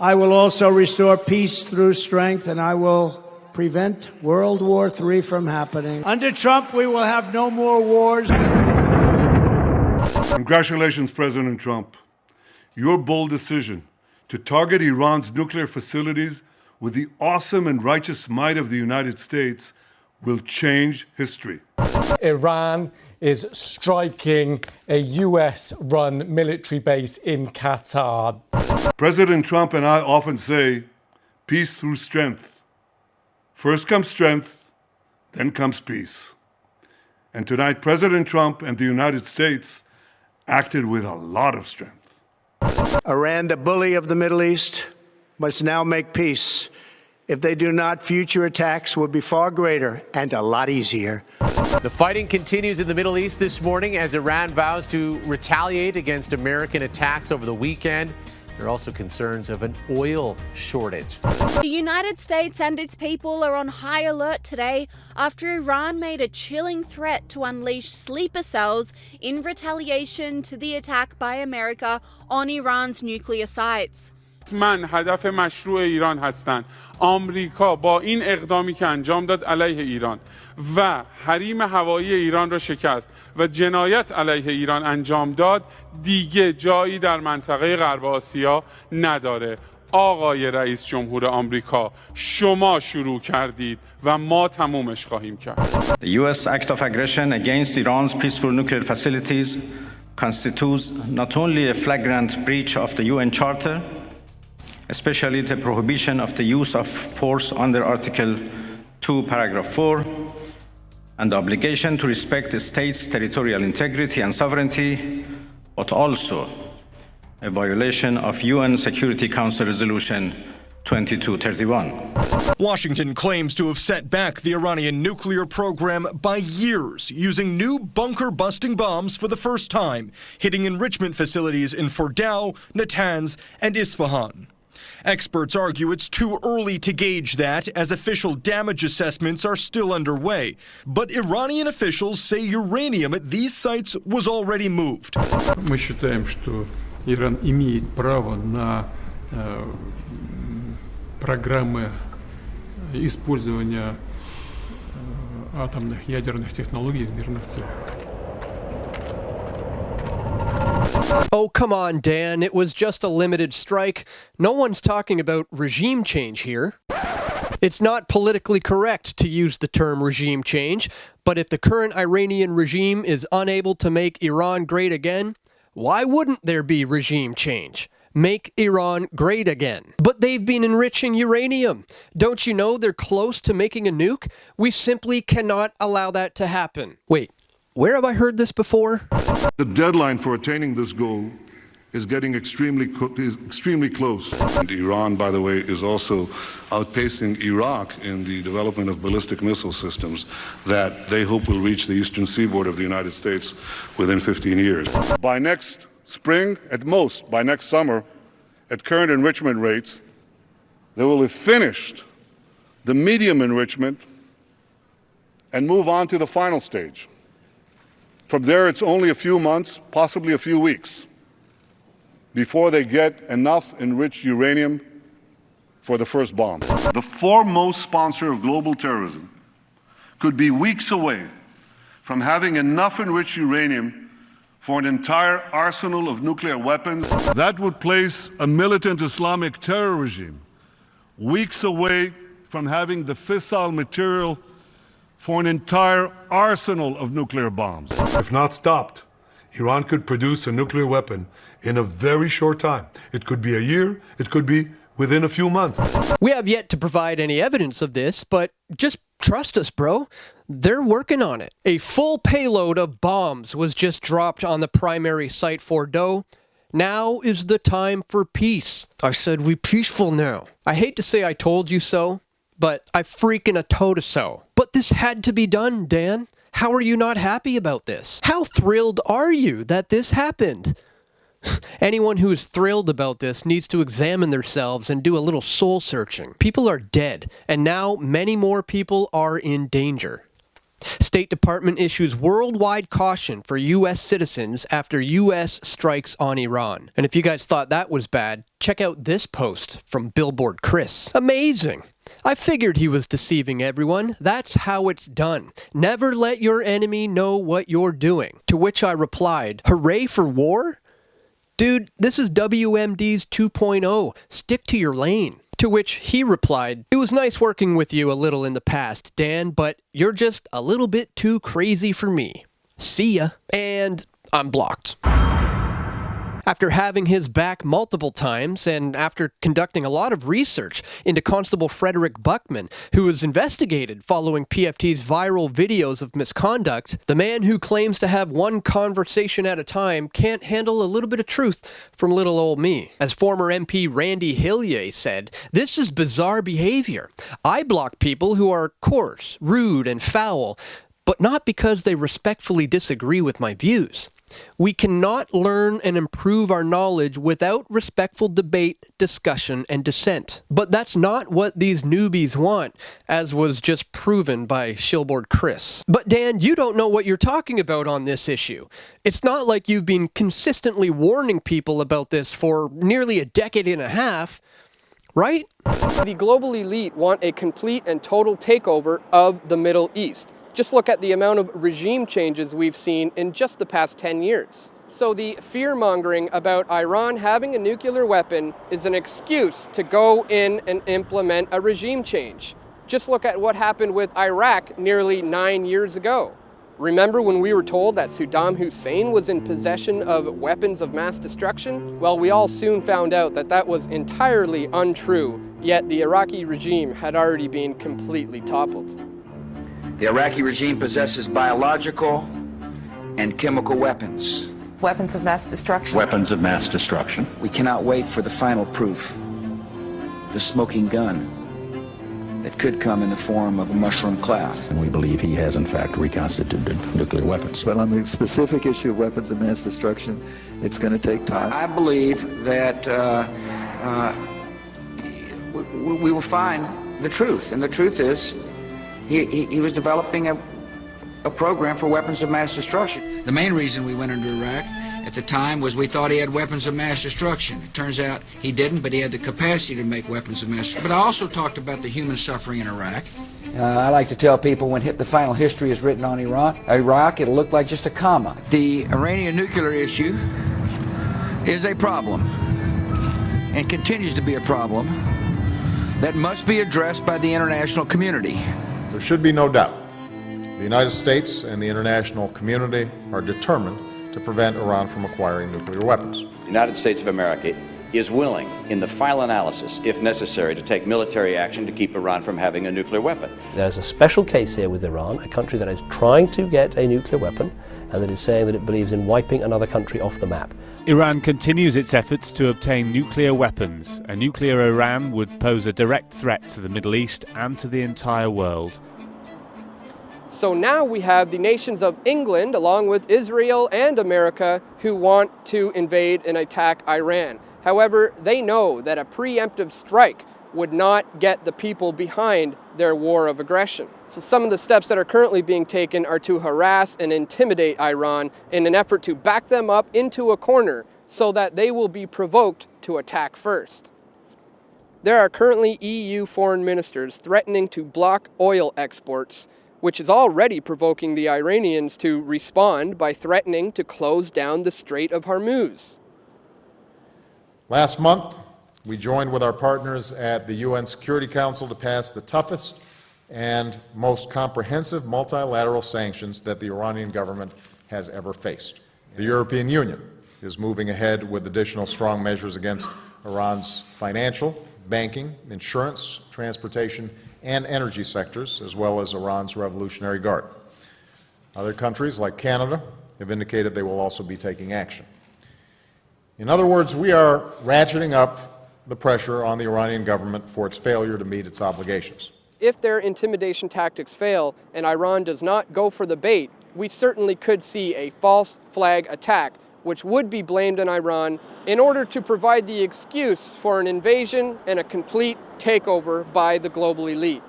I will also restore peace through strength, and I will prevent World War III from happening. Under Trump, we will have no more wars. Congratulations, President Trump. Your bold decision to target Iran's nuclear facilities with the awesome and righteous might of the United States will change history. Iran is striking a US-run military base in Qatar. President Trump and I often say, peace through strength. First comes strength, then comes peace. And tonight, President Trump and the United States acted with a lot of strength. Iran, the bully of the Middle East, must now make peace. If they do not, future attacks will be far greater and a lot easier. The fighting continues in the Middle East this morning as Iran vows to retaliate against American attacks over the weekend. There are also concerns of an oil shortage. The United States and its people are on high alert today after Iran made a chilling threat to unleash sleeper cells in retaliation to the attack by America on Iran's nuclear sites. من هدف مشروع ایران هستند. آمریکا با این اقدامی که انجام داد علیه ایران و حریم هوایی ایران را شکست و جنایت علیه ایران انجام داد دیگه جایی در منطقه غرب آسیا نداره. آقای رئیس جمهور آمریکا شما شروع کردید و ما تمومش خواهیم کرد. The US act of aggression against Iran's peaceful nuclear facilities constitutes not only a flagrant breach of the UN Charter, especially the prohibition of the use of force under Article 2, Paragraph 4, and the obligation to respect the state's territorial integrity and sovereignty, but also a violation of UN Security Council Resolution 2231. Washington claims to have set back the Iranian nuclear program by years, using new bunker-busting bombs for the first time, hitting enrichment facilities in Fordow, Natanz, and Isfahan. Experts argue it's too early to gauge that, as official damage assessments are still underway. But Iranian officials say uranium at these sites was already moved. Мы считаем, что Иран имеет право на программы использования атомных ядерных технологий в мирных целях. Oh, come on, Dan. It was just a limited strike. No one's talking about regime change here. It's not politically correct to use the term regime change, but if the current Iranian regime is unable to make Iran great again, why wouldn't there be regime change? Make Iran great again. But they've been enriching uranium. Don't you know they're close to making a nuke? We simply cannot allow that to happen. Wait. Where have I heard this before? The deadline for attaining this goal is getting extremely close. And Iran, by the way, is also outpacing Iraq in the development of ballistic missile systems that they hope will reach the eastern seaboard of the United States within 15 years. By next spring, at most, by next summer, at current enrichment rates, they will have finished the medium enrichment and move on to the final stage. From there, it's only a few months, possibly a few weeks, before they get enough enriched uranium for the first bomb. The foremost sponsor of global terrorism could be weeks away from having enough enriched uranium for an entire arsenal of nuclear weapons. That would place a militant Islamic terror regime weeks away from having the fissile material for an entire arsenal of nuclear bombs. If not stopped, Iran could produce a nuclear weapon in a very short time. It could be a year, it could be within a few months. We have yet to provide any evidence of this, but just trust us, bro. They're working on it. A full payload of bombs was just dropped on the primary site Fordow. Now is the time for peace. I said we peaceful now. I hate to say I told you so, but I freaking told so. But this had to be done, Dan. How are you not happy about this? How thrilled are you that this happened? Anyone who is thrilled about this needs to examine themselves and do a little soul searching. People are dead, and now many more people are in danger. State Department issues worldwide caution for U.S. citizens after U.S. strikes on Iran. And if you guys thought that was bad, check out this post from Billboard Chris. Amazing. I figured he was deceiving everyone. That's how it's done. Never let your enemy know what you're doing. To which I replied, hooray for war? Dude, this is WMD's 2.0. Stick to your lane. To which he replied, it was nice working with you a little in the past, Dan, but you're just a little bit too crazy for me. See ya. And I'm blocked. After having his back multiple times and after conducting a lot of research into Constable Frederick Buckman, who was investigated following PFT's viral videos of misconduct, the man who claims to have one conversation at a time can't handle a little bit of truth from little old me. As former MP Randy Hillier said, this is bizarre behavior. I block people who are coarse, rude, and foul, but not because they respectfully disagree with my views. We cannot learn and improve our knowledge without respectful debate, discussion, and dissent. But that's not what these newbies want, as was just proven by Shillboard Chris. But Dan, you don't know what you're talking about on this issue. It's not like you've been consistently warning people about this for nearly a decade and a half, right? The global elite want a complete and total takeover of the Middle East. Just look at the amount of regime changes we've seen in just the past 10 years. So the fear-mongering about Iran having a nuclear weapon is an excuse to go in and implement a regime change. Just look at what happened with Iraq nearly 9 years ago. Remember when we were told that Saddam Hussein was in possession of weapons of mass destruction? Well, we all soon found out that that was entirely untrue, yet the Iraqi regime had already been completely toppled. The Iraqi regime possesses biological and chemical weapons. Weapons of mass destruction. Weapons of mass destruction. We cannot wait for the final proof, the smoking gun, that could come in the form of a mushroom cloud. And we believe he has, in fact, reconstituted nuclear weapons. But on the specific issue of weapons of mass destruction, it's going to take time. I believe that we will find the truth, and the truth is he was developing a program for weapons of mass destruction. The main reason we went into Iraq at the time was we thought he had weapons of mass destruction. It turns out he didn't, but he had the capacity to make weapons of mass destruction. But I also talked about the human suffering in Iraq. I like to tell people when the final history is written on Iraq, it'll look like just a comma. The Iranian nuclear issue is a problem and continues to be a problem that must be addressed by the international community. There should be no doubt. The United States and the international community are determined to prevent Iran from acquiring nuclear weapons. The United States of America is willing, in the final analysis, if necessary, to take military action to keep Iran from having a nuclear weapon. There's a special case here with Iran, a country that is trying to get a nuclear weapon and that is saying that it believes in wiping another country off the map. Iran continues its efforts to obtain nuclear weapons. A nuclear Iran would pose a direct threat to the Middle East and to the entire world. So now we have the nations of England, along with Israel and America, who want to invade and attack Iran. However, they know that a preemptive strike would not get the people behind their war of aggression. So some of the steps that are currently being taken are to harass and intimidate Iran in an effort to back them up into a corner so that they will be provoked to attack first. There are currently EU foreign ministers threatening to block oil exports, which is already provoking the Iranians to respond by threatening to close down the Strait of Hormuz. Last month, we joined with our partners at the UN Security Council to pass the toughest and most comprehensive multilateral sanctions that the Iranian government has ever faced. The European Union is moving ahead with additional strong measures against Iran's financial, banking, insurance, transportation, and energy sectors, as well as Iran's Revolutionary Guard. Other countries, like Canada, have indicated they will also be taking action. In other words, we are ratcheting up the pressure on the Iranian government for its failure to meet its obligations. If their intimidation tactics fail and Iran does not go for the bait, we certainly could see a false flag attack, which would be blamed on Iran in order to provide the excuse for an invasion and a complete takeover by the global elite.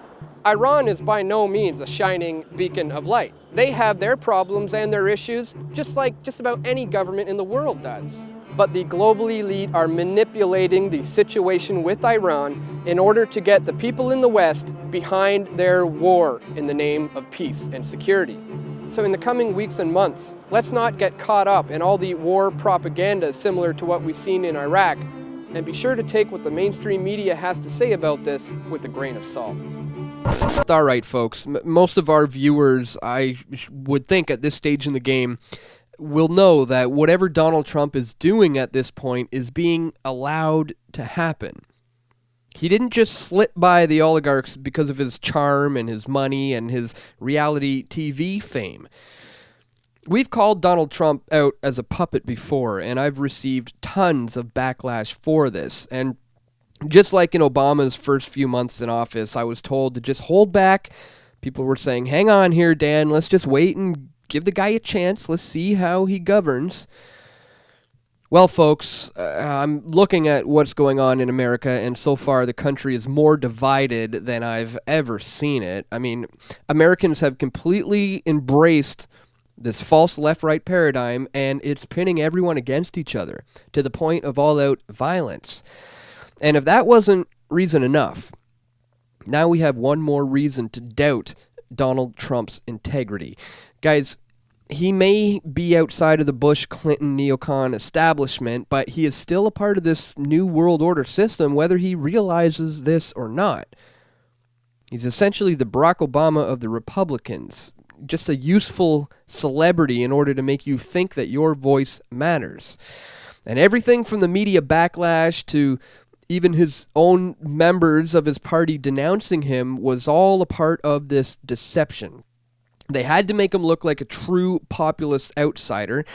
Iran is by no means a shining beacon of light. They have their problems and their issues, just like just about any government in the world does. But the global elite are manipulating the situation with Iran in order to get the people in the West behind their war in the name of peace and security. So in the coming weeks and months, let's not get caught up in all the war propaganda similar to what we've seen in Iraq, and be sure to take what the mainstream media has to say about this with a grain of salt. All right, folks, most of our viewers, I would think at this stage in the game, will know that whatever Donald Trump is doing at this point is being allowed to happen. He didn't just slip by the oligarchs because of his charm and his money and his reality TV fame. We've called Donald Trump out as a puppet before, and I've received tons of backlash for this. And just like in Obama's first few months in office, I was told to just hold back. People were saying, hang on here, Dan, let's just wait and give the guy a chance. Let's see how he governs. Well, folks, I'm looking at what's going on in America, and so far the country is more divided than I've ever seen it. I mean, Americans have completely embraced this false left-right paradigm, and it's pinning everyone against each other to the point of all-out violence. And if that wasn't reason enough, now we have one more reason to doubt Donald Trump's integrity. Guys, he may be outside of the Bush-Clinton neocon establishment, but he is still a part of this new world order system, whether he realizes this or not. He's essentially the Barack Obama of the Republicans, just a useful celebrity in order to make you think that your voice matters. And everything from the media backlash to even his own members of his party denouncing him was all a part of this deception. They had to make him look like a true populist outsider,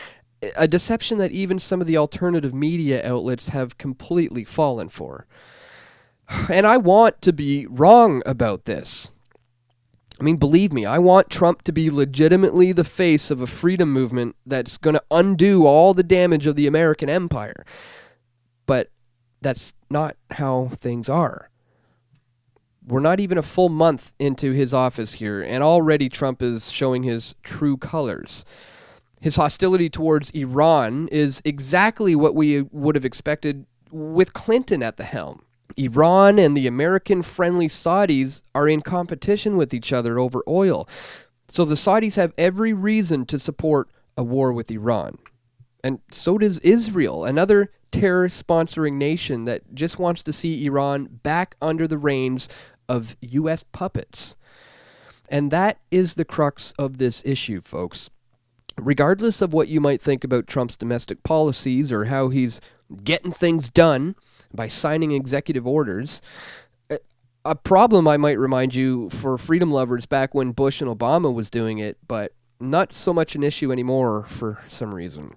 a deception that even some of the alternative media outlets have completely fallen for. And I want to be wrong about this. I mean, believe me, I want Trump to be legitimately the face of a freedom movement that's going to undo all the damage of the American empire. But that's not how things are. We're not even a full month into his office here, and already Trump is showing his true colors. His hostility towards Iran is exactly what we would have expected with Clinton at the helm. Iran and the American-friendly Saudis are in competition with each other over oil. So the Saudis have every reason to support a war with Iran. And so does Israel, another terror-sponsoring nation that just wants to see Iran back under the reins of U.S. puppets. And that is the crux of this issue, folks. Regardless of what you might think about Trump's domestic policies or how he's getting things done by signing executive orders, a problem, I might remind you, for freedom lovers back when Bush and Obama was doing it, but not so much an issue anymore for some reason.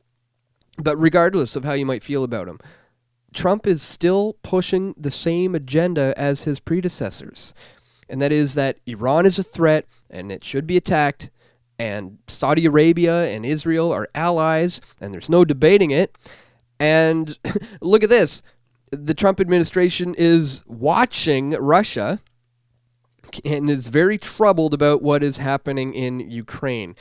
But regardless of how you might feel about him, Trump is still pushing the same agenda as his predecessors, and that is that Iran is a threat and it should be attacked, and Saudi Arabia and Israel are allies, and there's no debating it. And look at this. The Trump administration is watching Russia and is very troubled about what is happening in Ukraine.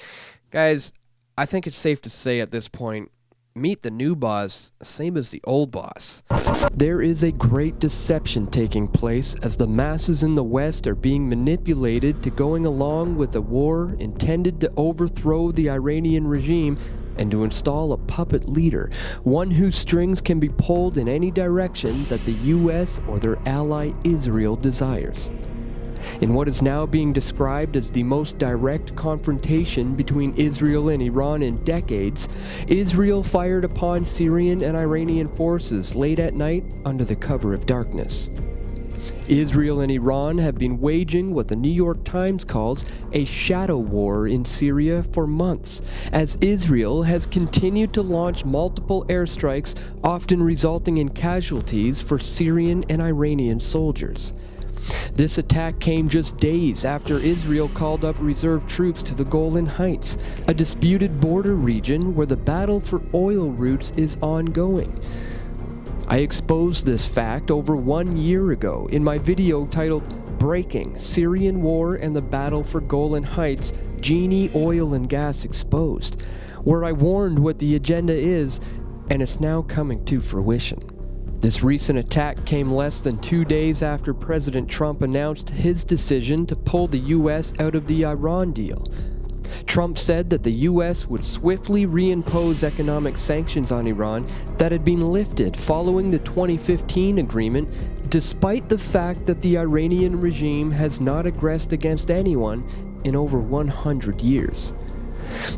Guys, I think it's safe to say at this point, meet the new boss, same as the old boss. There is a great deception taking place as the masses in the West are being manipulated to going along with a war intended to overthrow the Iranian regime and to install a puppet leader, one whose strings can be pulled in any direction that the U.S. or their ally Israel desires. In what is now being described as the most direct confrontation between Israel and Iran in decades, Israel fired upon Syrian and Iranian forces late at night under the cover of darkness. Israel and Iran have been waging what the New York Times calls a shadow war in Syria for months, as Israel has continued to launch multiple airstrikes, often resulting in casualties for Syrian and Iranian soldiers. This attack came just days after Israel called up reserve troops to the Golan Heights, a disputed border region where the battle for oil routes is ongoing. I exposed this fact over 1 year ago in my video titled breaking Syrian war and the battle for Golan Heights, Genie oil and gas exposed, where I warned what the agenda is, and it's now coming to fruition. This recent attack came less than 2 days after President Trump announced his decision to pull the U.S. out of the Iran deal. Trump said that the U.S. would swiftly reimpose economic sanctions on Iran that had been lifted following the 2015 agreement, despite the fact that the Iranian regime has not aggressed against anyone in over 100 years.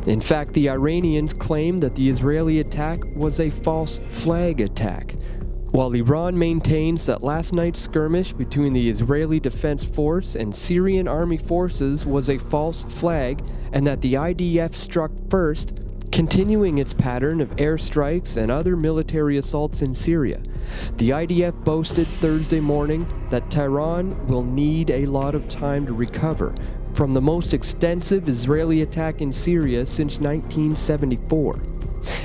In fact, the Iranians claim that the Israeli attack was a false flag attack, while Iran maintains that last night's skirmish between the Israeli Defense Force and Syrian army forces was a false flag and that the IDF struck first, continuing its pattern of airstrikes and other military assaults in Syria. The IDF boasted Thursday morning that Tehran will need a lot of time to recover from the most extensive Israeli attack in Syria since 1974.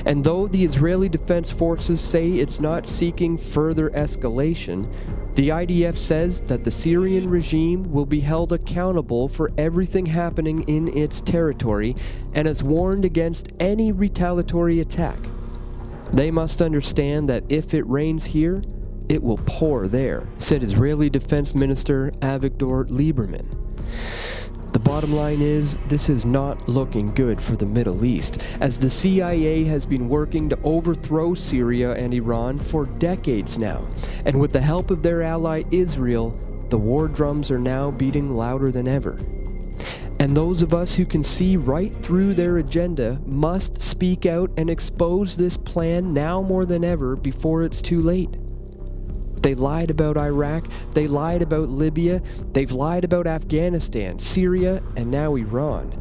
And though the Israeli Defense Forces say it's not seeking further escalation, the IDF says that the Syrian regime will be held accountable for everything happening in its territory and has warned against any retaliatory attack. They must understand that if it rains here, it will pour there, said Israeli Defense Minister Avigdor Lieberman. The bottom line is, this is not looking good for the Middle East, as the CIA has been working to overthrow Syria and Iran for decades now, and with the help of their ally Israel, the war drums are now beating louder than ever. And those of us who can see right through their agenda must speak out and expose this plan now more than ever before it's too late. They lied about Iraq, they lied about Libya, they've lied about Afghanistan, Syria, and now Iran.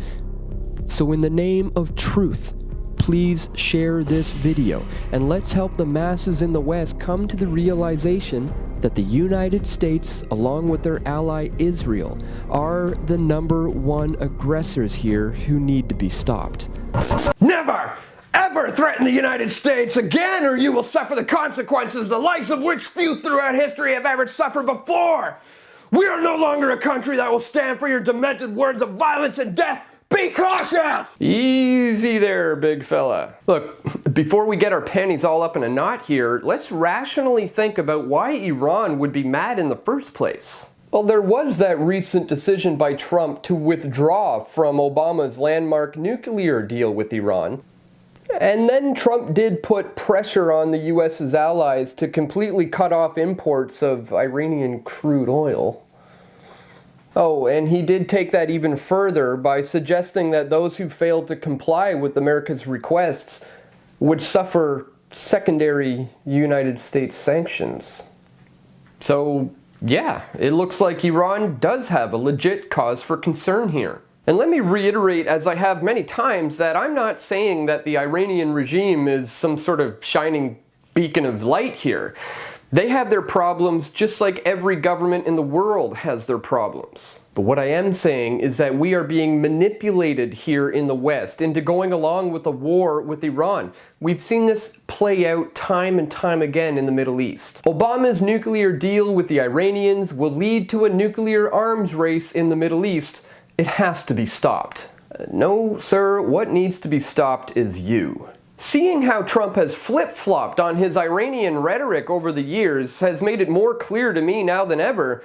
So in the name of truth, please share this video, and let's help the masses in the West come to the realization that the United States, along with their ally Israel, are the #1 aggressors here who need to be stopped. Never! Ever threaten the United States again, or you will suffer the consequences, the likes of which few throughout history have ever suffered before. We are no longer a country that will stand for your demented words of violence and death. Be cautious! Easy there, big fella. Look, before we get our panties all up in a knot here, let's rationally think about why Iran would be mad in the first place. Well, there was that recent decision by Trump to withdraw from Obama's landmark nuclear deal with Iran. And then Trump did put pressure on the US's allies to completely cut off imports of Iranian crude oil. Oh, and he did take that even further by suggesting that those who failed to comply with America's requests would suffer secondary United States sanctions. So, yeah, it looks like Iran does have a legit cause for concern here. And let me reiterate, as I have many times, that I'm not saying that the Iranian regime is some sort of shining beacon of light here. They have their problems just like every government in the world has their problems. But what I am saying is that we are being manipulated here in the West into going along with a war with Iran. We've seen this play out time and time again in the Middle East. Obama's nuclear deal with the Iranians will lead to a nuclear arms race in the Middle East. It has to be stopped. No, sir, what needs to be stopped is you. Seeing how Trump has flip-flopped on his Iranian rhetoric over the years has made it more clear to me now than ever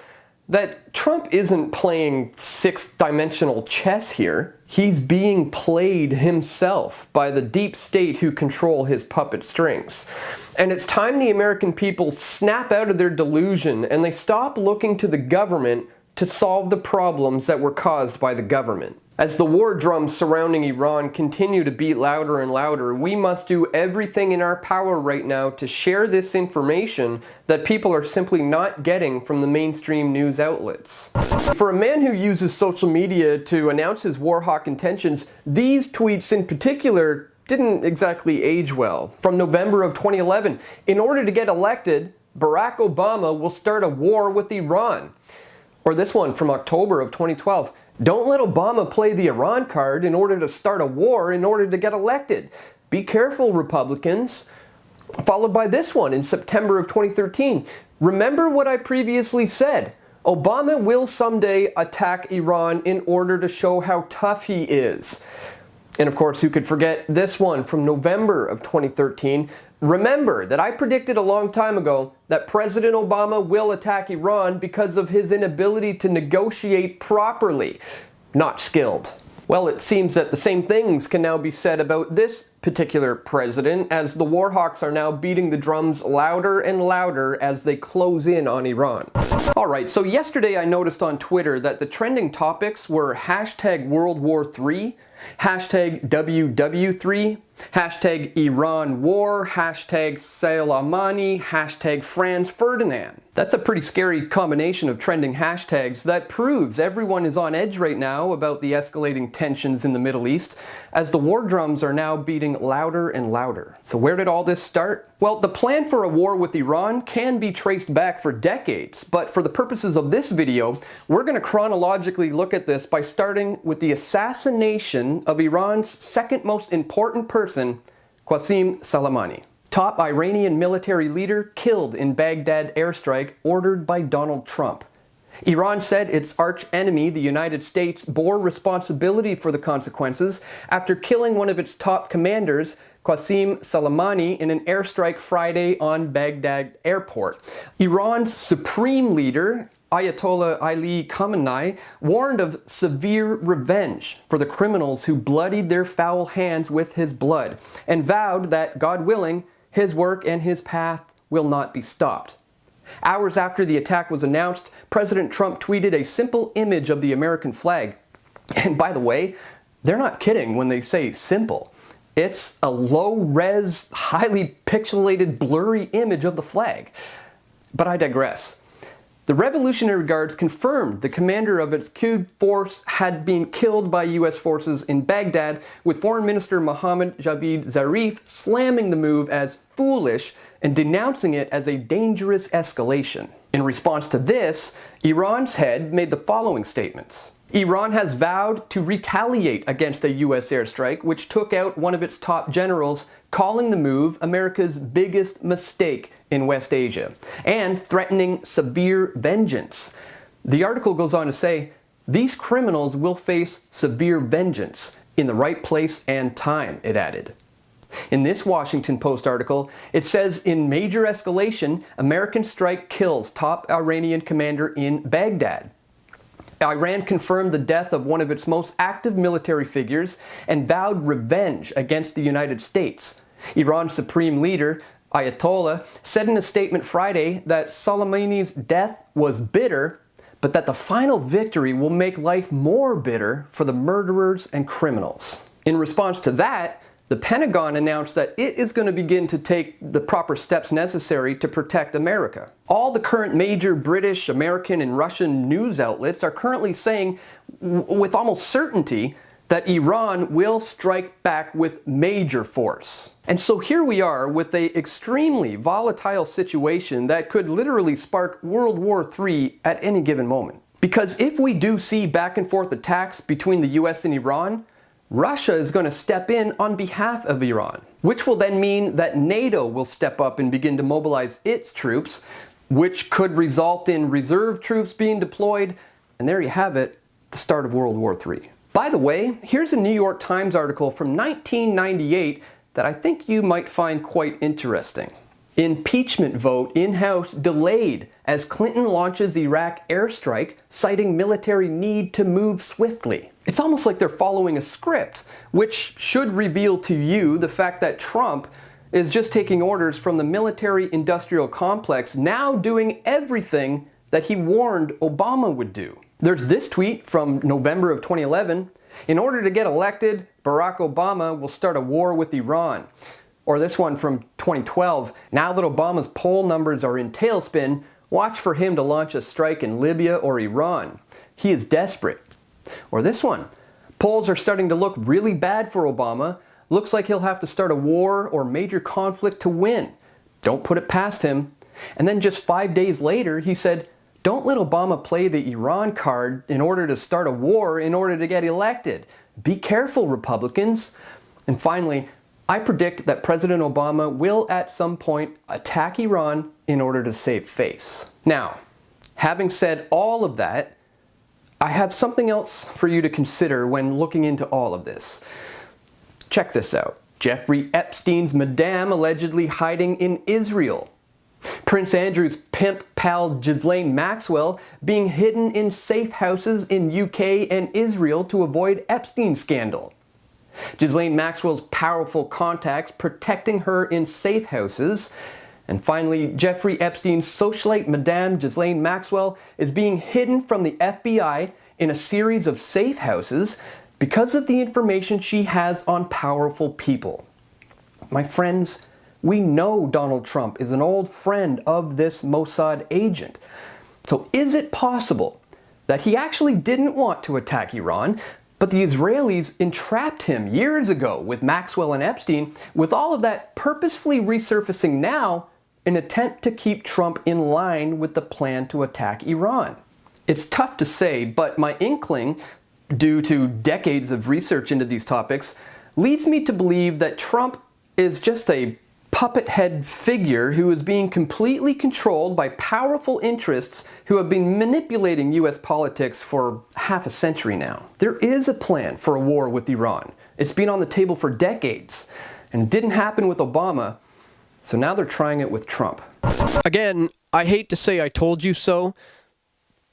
that Trump isn't playing sixth-dimensional chess here. He's being played himself by the deep state who control his puppet strings. And it's time the American people snap out of their delusion and they stop looking to the government to solve the problems that were caused by the government. As the war drums surrounding Iran continue to beat louder and louder, we must do everything in our power right now to share this information that people are simply not getting from the mainstream news outlets. For a man who uses social media to announce his war hawk intentions, these tweets in particular didn't exactly age well. From November of 2011, in order to get elected, Barack Obama will start a war with Iran. Or this one from October of 2012. Don't let Obama play the Iran card in order to start a war in order to get elected. Be careful, Republicans. Followed by this one in September of 2013. Remember what I previously said. Obama will someday attack Iran in order to show how tough he is. And of course, who could forget this one from November of 2013? Remember that I predicted a long time ago that President Obama will attack Iran because of his inability to negotiate properly. Not skilled. Well, it seems that the same things can now be said about this particular president, as the Warhawks are now beating the drums louder and louder as they close in on Iran. Alright, so yesterday I noticed on Twitter that the trending topics were hashtag World War III, hashtag WW3, hashtag Iran War, hashtag Soleimani, hashtag Franz Ferdinand. That's a pretty scary combination of trending hashtags that proves everyone is on edge right now about the escalating tensions in the Middle East, as the war drums are now beating louder and louder. So where did all this start? Well, the plan for a war with Iran can be traced back for decades, but for the purposes of this video, we're going to chronologically look at this by starting with the assassination of Iran's second most important person, Qasem Soleimani. Top Iranian military leader killed in Baghdad airstrike ordered by Donald Trump. Iran said its arch enemy, the United States, bore responsibility for the consequences after killing one of its top commanders, Qasem Soleimani, in an airstrike Friday on Baghdad airport. Iran's supreme leader, Ayatollah Ali Khamenei, warned of severe revenge for the criminals who bloodied their foul hands with his blood, and vowed that, God willing, his work and his path will not be stopped. Hours after the attack was announced, President Trump tweeted a simple image of the American flag. And by the way, they're not kidding when they say simple. It's a low-res, highly pixelated, blurry image of the flag. But I digress. The Revolutionary Guards confirmed the commander of its Quds force had been killed by US forces in Baghdad, with Foreign Minister Mohammad Javad Zarif slamming the move as foolish and denouncing it as a dangerous escalation. In response to this, Iran's head made the following statements. Iran has vowed to retaliate against a US airstrike which took out one of its top generals, calling the move America's biggest mistake in West Asia, and threatening severe vengeance. The article goes on to say, these criminals will face severe vengeance in the right place and time, it added. In this Washington Post article, it says, in major escalation, American strike kills top Iranian commander in Baghdad. Iran confirmed the death of one of its most active military figures and vowed revenge against the United States. Iran's supreme leader, Ayatollah, said in a statement Friday that Soleimani's death was bitter, but that the final victory will make life more bitter for the murderers and criminals. In response to that, the Pentagon announced that it is going to begin to take the proper steps necessary to protect America. All the current major British, American, and Russian news outlets are currently saying, with almost certainty, that Iran will strike back with major force. And so here we are with an extremely volatile situation that could literally spark World War III at any given moment. Because if we do see back and forth attacks between the US and Iran, Russia is going to step in on behalf of Iran, which will then mean that NATO will step up and begin to mobilize its troops, which could result in reserve troops being deployed, and there you have it, the start of World War III. By the way, here's a New York Times article from 1998 that I think you might find quite interesting. Impeachment vote in-house delayed as Clinton launches Iraq airstrike, citing military need to move swiftly. It's almost like they're following a script, which should reveal to you the fact that Trump is just taking orders from the military-industrial complex, now doing everything that he warned Obama would do. There's this tweet from November of 2011. In order to get elected, Barack Obama will start a war with Iran. Or this one from 2012. Now that Obama's poll numbers are in tailspin, watch for him to launch a strike in Libya or Iran. He is desperate. Or this one. Polls are starting to look really bad for Obama. Looks like he'll have to start a war or major conflict to win. Don't put it past him. And then just 5 days later, he said, don't let Obama play the Iran card in order to start a war in order to get elected. Be careful, Republicans. And finally, I predict that President Obama will at some point attack Iran in order to save face. Now, Having said all of that, I have something else for you to consider when looking into all of this. Check this out. Jeffrey Epstein's madame allegedly hiding in Israel. Prince Andrew's pimp pal Ghislaine Maxwell being hidden in safe houses in UK and Israel to avoid Epstein scandal. Ghislaine Maxwell's powerful contacts protecting her in safe houses. And finally, Jeffrey Epstein's socialite madame Ghislaine Maxwell is being hidden from the FBI in a series of safe houses because of the information she has on powerful people. My friends, we know Donald Trump is an old friend of this Mossad agent. So is it possible that he actually didn't want to attack Iran, but the Israelis entrapped him years ago with Maxwell and Epstein, with all of that purposefully resurfacing now in an attempt to keep Trump in line with the plan to attack Iran? It's tough to say, but my inkling, due to decades of research into these topics, leads me to believe that Trump is just a puppet head figure who is being completely controlled by powerful interests who have been manipulating US politics for half a century now. There is a plan for a war with Iran. It's been on the table for decades, and it didn't happen with Obama, so now they're trying it with Trump. Again, I hate to say I told you so,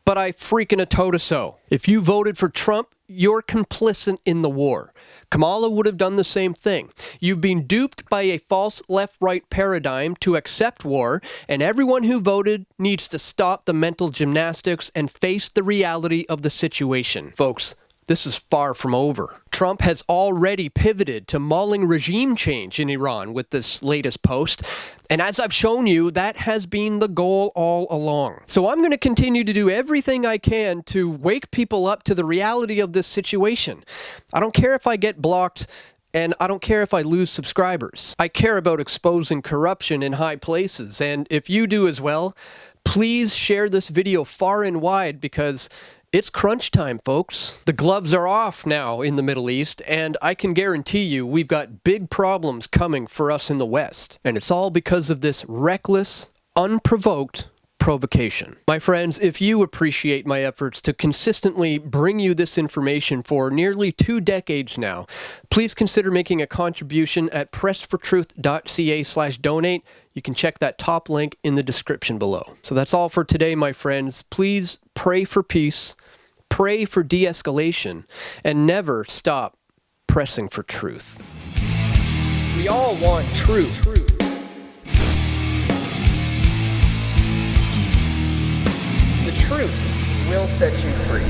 but I freaking told so. If you voted for Trump, you're complicit in the war. Kamala would have done the same thing. You've been duped by a false left-right paradigm to accept war, and everyone who voted needs to stop the mental gymnastics and face the reality of the situation. Folks, this is far from over. Trump has already pivoted to mulling regime change in Iran with this latest post, and as I've shown you, that has been the goal all along. So I'm going to continue to do everything I can to wake people up to the reality of this situation. I don't care if I get blocked, and I don't care if I lose subscribers. I care about exposing corruption in high places, and if you do as well, please share this video far and wide, because it's crunch time, folks. The gloves are off now in the Middle East, and I can guarantee you we've got big problems coming for us in the West. And it's all because of this reckless, unprovoked provocation. My friends, if you appreciate my efforts to consistently bring you this information for nearly 2 decades now, please consider making a contribution at pressfortruth.ca/donate. You can check that top link in the description below. So that's all for today, my friends. Please pray for peace, pray for de-escalation, and never stop pressing for truth. We all want truth. The truth will set you free.